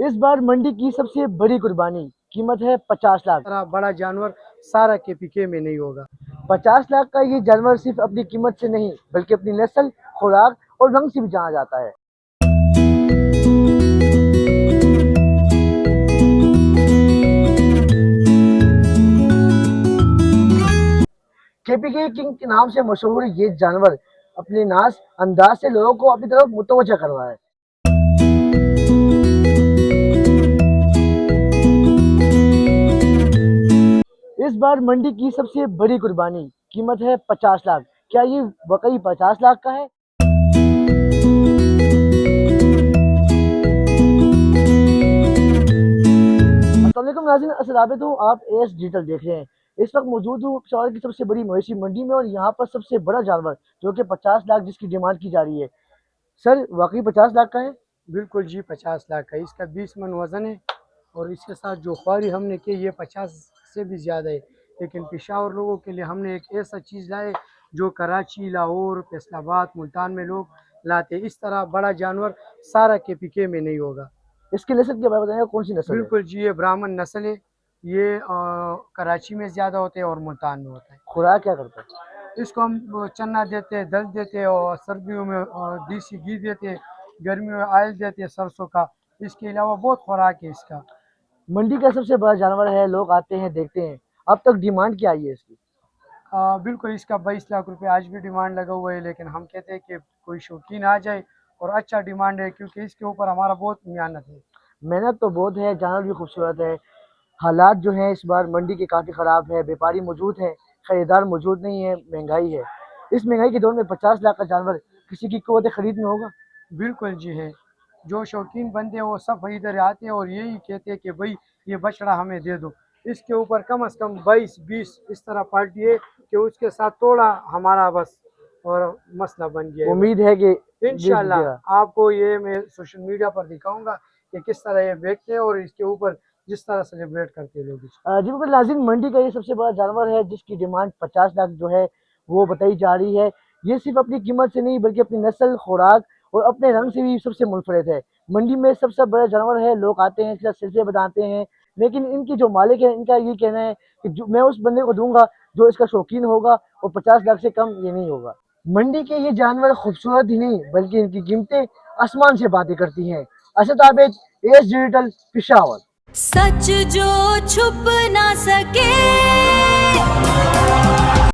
इस बार मंडी की सबसे बड़ी कुर्बानी कीमत है 50 लाख। तरह बड़ा जानवर सारा केपीके में नहीं होगा। 50 लाख का ये जानवर सिर्फ अपनी कीमत से नहीं बल्कि अपनी नस्ल, खुराक और रंग से भी जाना जाता है। केपीके किंग के नाम से मशहूर ये जानवर अपने नाज अंदाज से लोगों को अपनी तरफ मुतवज्जह कर रहा है। इस बार मंडी की सबसे बड़ी कुर्बानी कीमत है 50 लाख। क्या ये वाकई 50 लाख का है? अस्सलामुअलैकुम नाज़रीन, अस्सलाम हूँ, आप एस डिजिटल देख रहे हैं। इस वक्त मौजूद हूँ शहर की सबसे बड़ी मवेशी मंडी में और यहाँ पर सबसे बड़ा जानवर जो कि 50 लाख जिसकी डिमांड की जा रही है। सर वाकई 50 लाख का है? बिल्कुल जी, 50 लाख का। इसका 20 मन वजन है और इसके साथ जो ख्वारी हमने की ये 50 से भी ज़्यादा है। लेकिन पेशावर लोगों के लिए हमने एक ऐसा चीज़ लाए जो कराची, लाहौर, फैसलाबाद, मुल्तान में लोग लाते। इस तरह बड़ा जानवर सारा केपीके में नहीं होगा। इसकी नस्ल के बारे में बताएंगे, कौन सी नस्ल है? बिल्कुल जी, ये ब्राह्मण नस्ल है। ये कराची में ज़्यादा होते हैं और मुल्तान में होता है। खुराक क्या करता है? इसको हम चना देते हैं, दल देते हैं और सर्दियों में देसी घी देते हैं, गर्मियों में आयल देते हैं सरसों का। इसके अलावा बहुत खुराक है इसका। मंडी का सबसे बड़ा जानवर है, लोग आते हैं देखते हैं। अब तक डिमांड क्या आई है इसकी? बिल्कुल, इसका 22 लाख रुपए आज भी डिमांड लगा हुआ है, लेकिन हम कहते हैं कि कोई शौकीन आ जाए और अच्छा डिमांड है, क्योंकि इसके ऊपर हमारा बहुत मेहनत है। मेहनत तो बहुत है, जानवर भी खूबसूरत है। हालात जो हैं इस बार मंडी के काफ़ी ख़राब है, व्यापारी मौजूद हैं, खरीदार मौजूद नहीं है, महंगाई है। इस महंगाई के दौर में 50 लाख का जानवर किसी की क़ुव्वत खरीद में होगा? बिल्कुल जी है। जो शौकीन बंदे हैं वो सब इधर आते हैं और यही कहते हैं कि भाई ये बछड़ा हमें दे दो। इसके ऊपर कम से कम 22-20 इस तरह पार्टी है कि उसके साथ थोड़ा हमारा बस और मसला बन गया है। उम्मीद है कि इंशाल्लाह आपको ये मैं सोशल मीडिया पर दिखाऊंगा कि किस तरह ये बेचते हैं और इसके ऊपर जिस तरह सेलिब्रेट करते हैं लोग। जी बिल्कुल नाज़रीन, मंडी का ये सबसे बड़ा जानवर है जिसकी डिमांड 50 लाख जो है वो बताई जा रही है। ये सिर्फ अपनी कीमत से नहीं बल्कि अपनी नस्ल, खुराक और अपने रंग से भी सबसे मुनफरद है। मंडी में सबसे बड़ा जानवर है, लोग आते हैं, इसके साथ सिलसिले बताते हैं, लेकिन इनकी जो मालिक है इनका ये कहना है कि जो मैं उस बंदे को दूंगा जो इसका शौकीन होगा और 50 लाख से कम ये नहीं होगा। मंडी के ये जानवर खूबसूरत ही नहीं बल्कि इनकी कीमतें आसमान से बातें करती हैं। Asad Abid, S digital, Peshawar. सच जो छुप ना सके।